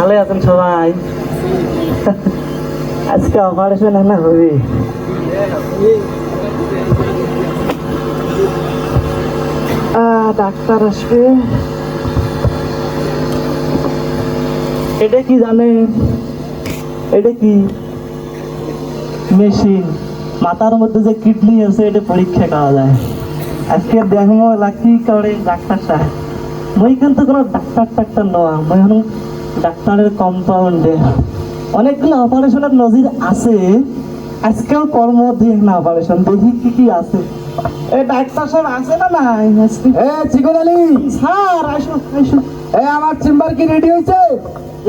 ভালো আছেন সবাই? আজকে অপারেশন না হবে? ডাক্তার আসবে। এটা কি জানেন? এটা কি মেশিন, মাথার মধ্যে যে কিডনি আছে এটা পরীক্ষা করা যায়। আজকে দেখবো কি করে ডাক্তার সাহেব। মই কিন্তু কোনো ডাক্তার নয়, মই হলো ডাক্তারের কম্পাউন্ডে। অনেকগুলো অপারেশনের নজির আছে, আজকেও কর্ম দিয়ে না অপারেশন দেখি কি কি আছে। এই ডাক্তার সাহেব আছে না নাই? চিকন আলী স্যার আইসো আইসো। আমার চেম্বার কি রেডি হয়েছে?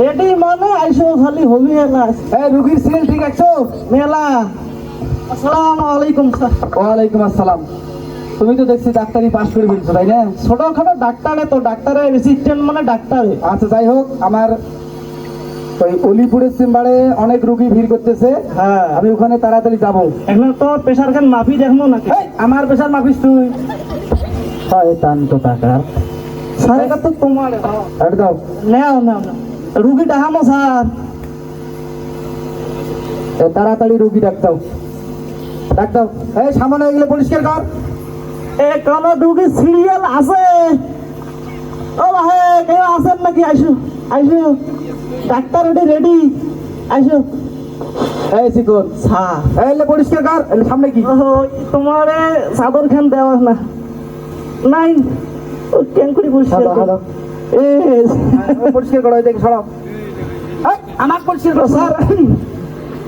রেডি মানে আইসো, খালি হবি না। রুগীর সিরিয়াল ঠিক আছে? মেলা। আসসালামু আলাইকুম স্যার। ওয়ালাইকুম আসসালাম। তুমি তো দেখছি ডাক্তারি পাস করে ফেলছো, তাই না? ছোটখাটো ডাক্তারে তো, ডাক্তারের অ্যাসিস্ট্যান্ট মানে ডাক্তারে। আচ্ছা যাই হোক, আমার ওই অলিপুরের চেম্বারে অনেক রুগী ভিড় করতেছে। হ্যাঁ, আমি ওখানে তাড়াতাড়ি যাবো। এখন তো প্রেশার খান মাপি দেখবো নাকি? আমার প্রেশার মাপিস তুই? হয় টান তো টাকা। স্যার এটা তো তোমার। এটা দাও। নাও নাও নাও, রুগী দেখামো স্যার। তাড়াতাড়ি রুগী ডাক্তার ডাক্তার। সামনে এগুলো পরিষ্কার কর। কোন রুগী সিরিয়াল আছে? ও ভাই কেউ আছেন নাকি? আইসো আইসো, ডাক্তার রেডি। আইসো। চিকন স্যার এগুলো পরিষ্কার কর। সামনে কি তোমার চাদর খান দেওয়া না নাই? কেন করে পরিষ্কার করো? পরিষ্কার করো, দেখে সরাও। আমার পরিষ্কার করো স্যার।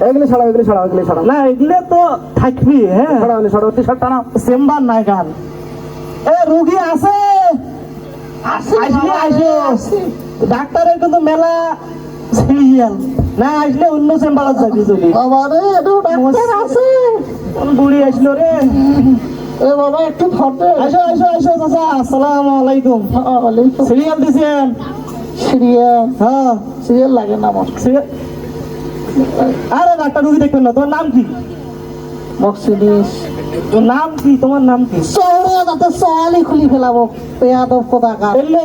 এগুলো সরাও, এগুলো সরাও, এগুলো সরাও। না এগুলো তো থাকবি। হ্যাঁ সরাও, সরাও। T shirt টানাও। চেম্বার নাই গান। রুগী আছে? আসলে আইসো। ডাক্তারের কিন্তু মেলা সিরিয়াল না, আসলে অন্য চেম্বারে যাবি। যদি ডাক্তার আছে, কোন বুড়ি আসলো রে? এ বাবা একটু ফটো। আইসো আইসো আইসো চাচা। আসসালামু আলাইকুম। সিরিয়াল দিছেন? সিরিয়াল? হ্যাঁ সিরিয়াল লাগে না আমার। আরে ডাক্তার রুগী দেখবেন না। তোমার নাম কি? মক্সিডিস। তোর নাম কি? তোমার নাম কি? শহরে যাতে সওয়ালই খুলি ফেলাবো পেয়াদব কোথাকার। এলে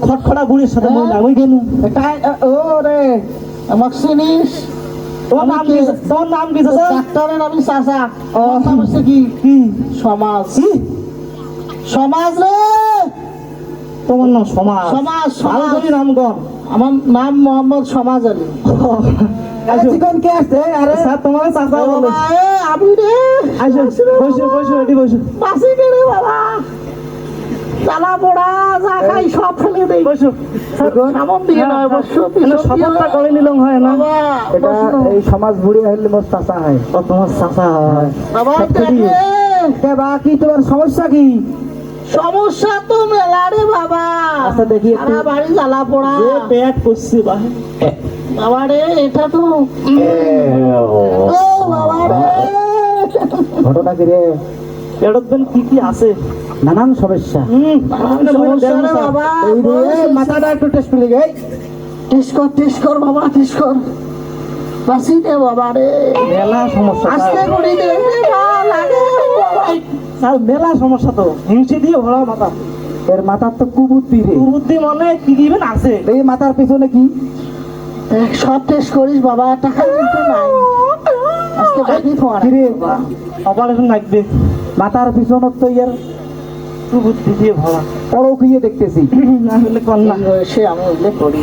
খটখটা বুড়ির সাথে মই না, মই কেন? ও রে মক্সিডিস। তোমার নাম কি? তোমার নাম কি চাচা? ডাক্তারের আমি চাচা। হচ্ছে কি কি সমাজ? কি সমাজ রে। তোমার নাম সমাজ? সমাজ ভালো করে নাম কর। আমার নাম মোহাম্মদ সমাজ আলী। চিকন কে আসছে? আরে স্যার তোমার চাচা বলে। আমি রে। আইসো বসো বসো, এটি বসো। বাসি রে বাবা, জ্বালা পোড়া যা খাই সব ফেলে দেই। বসো। সামন দিয়ে নয় বসো। শপথটা করে নিলাম হয় না? এটা এই সমাজ বুড়ি হইলে মোর চাচা হয়। ও তোমার চাচা হয় বাবা। কি তোমার সমস্যা কি? সমস্যা তো মেলা রে বাবা। আচ্ছা দেখি একটু। সারা বাড়ি জ্বালা পোড়া। পেট করছি বাবা রে, এটা তো ও বাবা রে। ঘটনা কি রে? পেটের দিন কি কি আছে? নানান সমস্যা। সমস্যা রে বাবা। মাথাটা একটু টেস্ট করে গে। টেস্ট কর বাবা, টেস্ট কর। বাসি দে বাবা রে। মেলা সমস্যা আজকে করি দে লাগে স্যার, মেলা সমস্যা তো। হিংসে দিয়ে ভরা মাথা। এর মাথার তো কুবুদ্ধি রে। কুবুদ্ধি মানে কি দিবেন আছে? এই মাথার পিছনে কি সব টেস্ট করিস বাবা, টাকা কিন্তু নাই। আজকে বাকি ফোন কি রে? অপারেশন লাগবে। মাথার পিছনে তো এর কুবুদ্ধি দিয়ে ভরা। পরকিয়ে দেখতেছি। না হলে কর না। সে আমি উল্লেখ করি।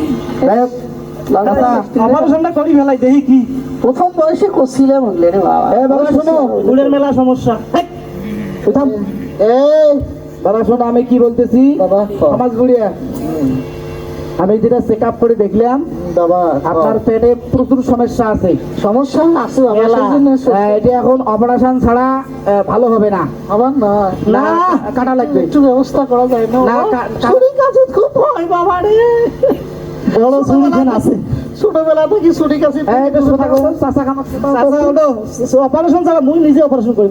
অপারেশনটা করি ফেলাই দেখি কি। প্রথম বয়সে করছিলাম উল্লে রে বাবা। বাবা শোনো, উলের মেলা সমস্যা। প্রথম বাবা শোনো, আমি কি বলতেছি সমাজ বুড়িয়া। আমি যেটা চেক আপ করে দেখলাম বাবা, আপনার পেটে প্রচুর সমস্যা আছে। সমস্যা আছে এটা এখন অপারেশন ছাড়া ভালো হবে না। আবার না না কাটা লাগবে। একটু ব্যবস্থা করা যায় না? ছুরি কাছে খুব ভয় বাবা রে। বড় ছুরি আছে ছোটবেলা থেকে ছুরি কাছে। অপারেশন ছাড়া মুই নিজে অপারেশন করি।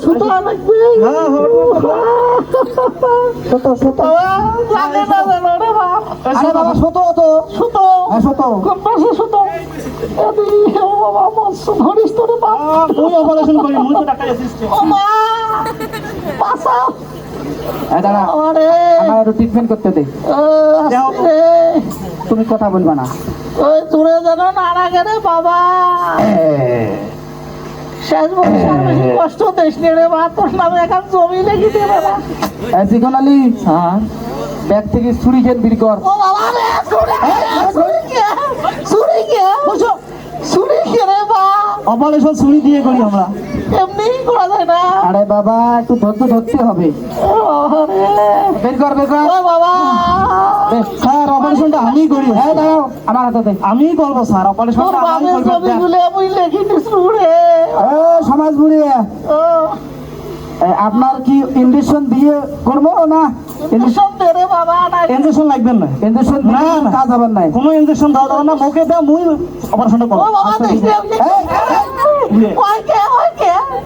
সুতো লাগবে। আরে বাবা সুতো তো সুতো সুতো কোন পাশে সুতো? বাবা ধরিস তোরে বাবা। মুই অপারেশন করি, মুই তো ডাক্তার অ্যাসিস্ট্যান্ট। ও মা বাঁচাও। দাঁড়া, আমার ট্রিটমেন্ট করতে দে। তুমি কথা বলবা না। ওই দূরে যেন না রাখে রে বাবা, শেষ বয়সে আর বেশি কষ্ট দিস নি রে বা, তোর নামে এখন জমি লেগে দেবে না। জিকন আলী ব্যাগ থেকে ছুরি খেন বের কর। ও বাবা রে, ছুরি কে ছুরি কে রে বা, অপারেশন ছুরি দিয়ে করি আমরা। এমনি করা যায় না। আরে বাবা একটু ধৈর্য ধরতে হবে। ও বাবা রে, বের কর বের কর। ও বাবা, স্যার অপারেশনটা আমি করি। হ্যাঁ দাঁড়াও, আমার হাতে দে। আমি করবো স্যার, তোর অপারেশনটা আমি বাপের করবো। জমি গুলো আমি লেখি দিছু রে। ও সমাজ বুড়িয়া, ও আপনার কি ইঞ্জেকশন দিয়ে করবো না? ইঞ্জেকশন দে রে বাবা, না ইঞ্জেকশন লাগবেন না, ইঞ্জেকশন না, না। কাজ হবে নাই। কোনো ইঞ্জেকশন দেওয়া যাবে না, মুখে দেওয়া মুই অপারেশনটা ও করবো। বাবা দেখ এমনি কয় কে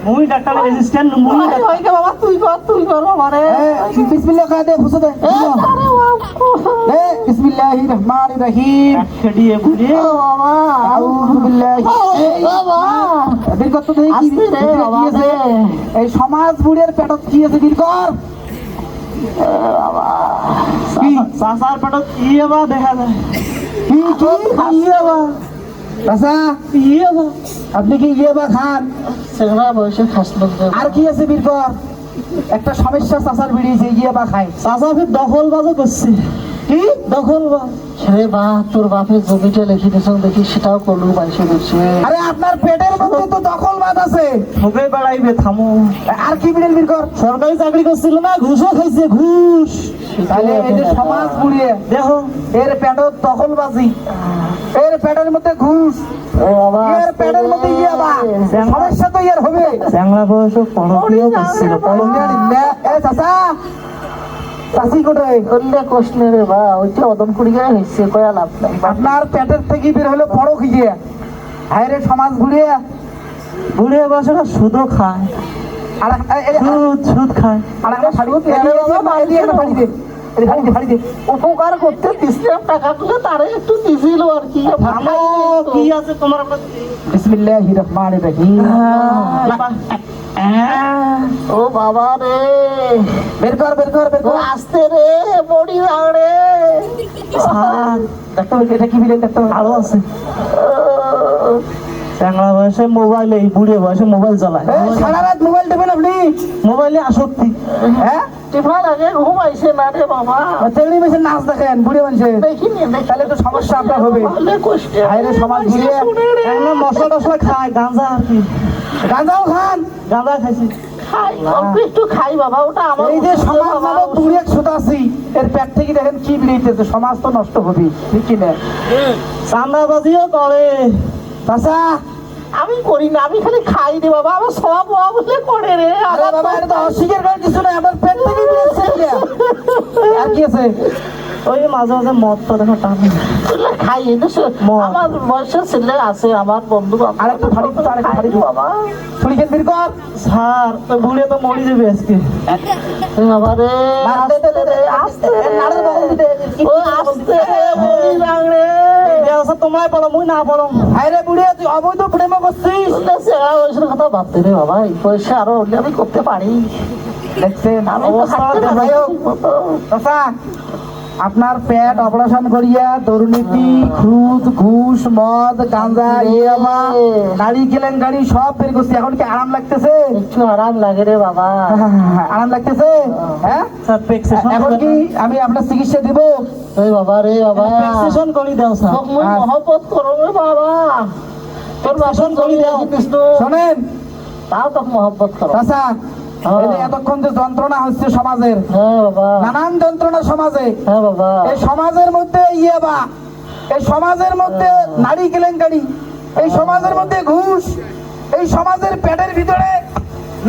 মুই ডাক্তারের রেজিস্ট্যান্ট, মুই ওই কে বাবা, তুই কর বাবা রে। বিসমিল্লাহ কহ দে, ফুসে দে। এ আরে বাবা, এ বিসমিল্লাহির রহমানির রহিম। দিয়ে ঘুরে ও বাবা, আউযু বিল্লাহি। ও বাবা, বের কর তো দেখি কি আস্তে রে ভিতরে বাবা কি আছে। রে। এই সমাজ বুড়ির পেটত কি আছে বের কর। কি সাসার পেটত ইয়ে বা দেখা যায়। কি ইয়ে বা আচ্ছা ইয়ে বা আপনি কি ইয়ে বা খান? সেগরা বয়সে খাস লোক দে। আর কি আছে বের কর। একটা সমস্যা চাচার বেরিয়েছে, ইয়ে বা খায়। চাচা ফির দখল বাজও করছে। কি দখল বা রে বা, তোর বাপের জমিটা লিখি দিছ দেখি, সেটাও করলু বাইশে দিচ্ছে। আরে আপনার পেটের মধ্যে তো দখলবাদ আছে। মুখে বেড়াইবে, থামো। আর কি বিড়েল বের কর। সরকারি চাকরি করছিল না, ঘুষও খাইছে, ঘুষ। তাহলে এই যে সমাজ বুড়িয়ে দেখো এর পেটত দখলবাজি, এর পেটের মধ্যে ঘুষ, ও বাবা, এর পেটের মধ্যে ইয়ে বা সমস্যা তো এর হবে। চ্যাংলা বয়স পড়াশোনা করছিল, এ চাচা, চাচি কোথায়? করলে কষ্ট রে বা, ওইটা অদম কুড়িয়ে হয়েছে, কয়া লাভ নাই। আপনার পেটের থেকে বের হলো বড় খিয়ে। হায় রে সমাজ ঘুরিয়ে। বুড়ে বয়সটা সুদও খায়, আর সুদ খায়। একটা শাড়ি দিয়ে একটা শাড়ি দে, শাড়ি দে। উপকার করতে দিছিলাম টাকাগুলো, তারে একটু দিছিল আর কি। থামো, কি আছে তোমার আপনার? বিসমিল্লাহির রহমানির রহিম। ও বাবা রে, বের কর বের কর বের ও কর। আস্তে রে, বড়ি রে। স্যার দেখতে হবে এটা কি বিলে দেখতে হবে। আরো আছে। চ্যাংলা বয়সে মোবাইল, এই বুড়ে বয়সে মোবাইল চালায়। সারা রাত মোবাইল টিপেন আপনি? মোবাইলে আসক্তি। হ্যাঁ টিফা লাগে, ঘুম আইসে না রে বাবা। তেমনি বেশি নাচ দেখেন বুড়ে মানুষের, দেখিনি তাহলে তো সমস্যা আপনার হবে। হায় রে সমাজ ঘুরিয়ে। এমনি মশলা টসলা খায়, গাঁজা আর কি। গাঁজাও খান? গাঁজা খাইছি। খাই, অল্প একটু খাই বাবা, ওটা আমার এই যে ওষুধ সমাজ বাবা, নামক বুড়ি এক সুতাছি, এর পেট থেকে দেখেন কি বেরিয়েছে, সমাজ তো নষ্ট হবে, ঠিক কি না? চাঁদাবাজিও করে। চাচা, আমি করি না, আমি খালি খাই রে বাবা, আমার সব বাবা বলে করে রে। আরে বাবা এটা তো অস্বীকার করার কিছু নাই, আমার পেট থেকে বেরিয়েছে এটা। আর কি আছে? ওই মাঝে মাঝে মদটা দেখো টানে। খাই, এটা আমার বয়সের ছেলে আছে, আমার বন্ধু বান্ধব। আরেকটু ফাড়ি তো, আরেকটু ফাড়ি তো। বাবা, ছুরি খেন বের কর। স্যার ওই বুড়ে তো মরি যাবে আজকে। বাবা রে, দে, দে, দে, দে, আস্তে রে, নাড়ের বগল দিতে। ও আস্তে রে, বলি রে। তোমায় পড়ো, মুই না পড়ো। হায় রে বুড়ি, তুই অবৈধ প্রেম করছিস। বয়সের কথা ভাবতে রে বাবা, এই বয়সে আরো হলে আমি করতে পারি। দেখছেন আমি তো অবস্থা হাঁটতে না যাই হোক। চাচা, আপনার পেট অপারেশন করিয়া দুর্নীতি, খুদ, ঘুষ, মদ, গাঁজা, ইয়াবা, নারী কেলেঙ্কারি সব বের করছি। এখন কি আরাম লাগতেছে? একটু আরাম লাগে রে বাবা। আরাম লাগতেছে? হ্যাঁ, স্যার প্রেসক্রিপশন এখন কি আমি আপনার চিকিৎসা দিব? এই বাবা রে বাবা, প্রেসক্রিপশন করে দাও স্যার। তোকে মুই মহব্বত করো রে বাবা। তোর বাসন করি দাও কৃষ্ণ, শোনেন তাও তোকে মহব্বত করো। চাচা, এই যে এতক্ষণ যে যন্ত্রণা হচ্ছে সমাজের, হ্যাঁ বাবা, নানান যন্ত্রণা সমাজে, হ্যাঁ বাবা, এই সমাজের মধ্যে ইয়াবা, এই সমাজের মধ্যে নারী কেলেঙ্কারি, এই সমাজের মধ্যে ঘুষ, এই সমাজের পেটের ভিতরে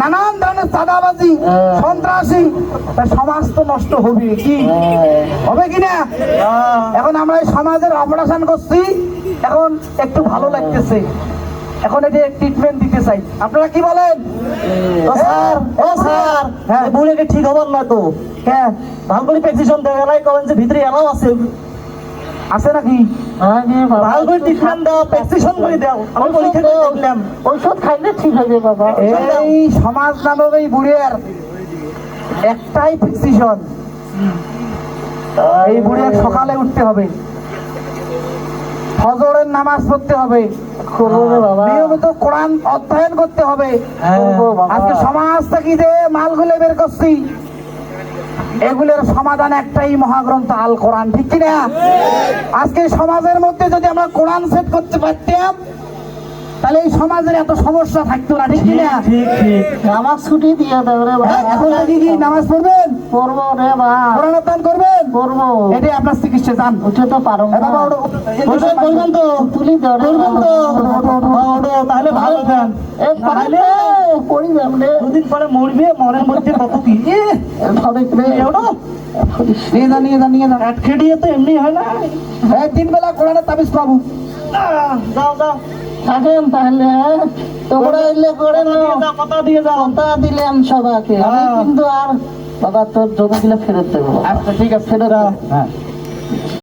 নানান ধরনের চাঁদাবাজি, সন্ত্রাসী, তা সমাজ তো নষ্ট হবে। কি হবে কিনা? এখন আমরা এই সমাজের অপারেশন করছি, এখন একটু ভালো লাগতেছে, এখন এটা ট্রিটমেন্ট দিতে চাই। আপনারা কি বলেন? ও স্যার, ও স্যার, হ্যাঁ। এই বুড়েকে ঠিক হবার না তো। হ্যাঁ, ভালো করে প্রেসক্রিপশন দেয়, এলাই করেন যে ভিতরে এলাও আছে। আছে নাকি? আগে বাবা, ভালো করে ট্রিটমেন্ট দাও, প্রেসক্রিপশন করে দাও। আমি পরীক্ষা করে দেখলাম। ঔষধ খাইলে ঠিক হবে বাবা। এই সমাজ নামক এই বুড়িয়ার একটাই প্রেসক্রিপশন, এই বুড়িয়ার সকালে উঠতে হবে, ফজরের নামাজ পড়তে হবে, করবো রে বাবা। নিয়মিত কোরআন অধ্যয়ন করতে হবে। করবো বাবা। আজকে সমাজ থেকে যে মালগুলো বের করছি, এগুলোর সমাধান একটাই, মহাগ্রন্থ আল কোরআন, ঠিক কিনা? আজকে সমাজের মধ্যে যদি আমরা কোরআন সেট করতে পারতাম, তাহলে এই সমাজের এত সমস্যা থাকতো না, ঠিক কিনা? ঠিক ঠিক। নামাজ ছুটি দিয়ে দেবে রে বাবা। এখন নাকি কি নামাজ পড়বেন, করবো রে বাবা, কোরআন অধ্যয়ন করবেন, করবো। এটাই আপনার চিকিৎসা। যান উঠে তো পারো এ বাবা, ওঠো। বলবেন তো? তুলি ধরে বলবেন তো? ওঠো, তাহলে ভালো খান। এ পারলে করি রে। দুদিন পরে মরবে, মনের মধ্যে কত কি ওঠো। নিয়ে যান, নিয়ে যান, নিয়ে যান। এক খেটিয়ে তো এমনি হয় না। এই 3 বেলা কোরআনের তাবিজ পাবো। যাও যাও, থাকেন তাহলে, তোমরা এলে করে নাও। কথা দিয়ে যাও। কথা দিলাম সবাইকে, আমি হ্যাঁ। কিন্তু আর বাবা তোর জমিগুলো ফেরত দেবো। আচ্ছা ঠিক আছে, ফেরত দাও। হ্যাঁ।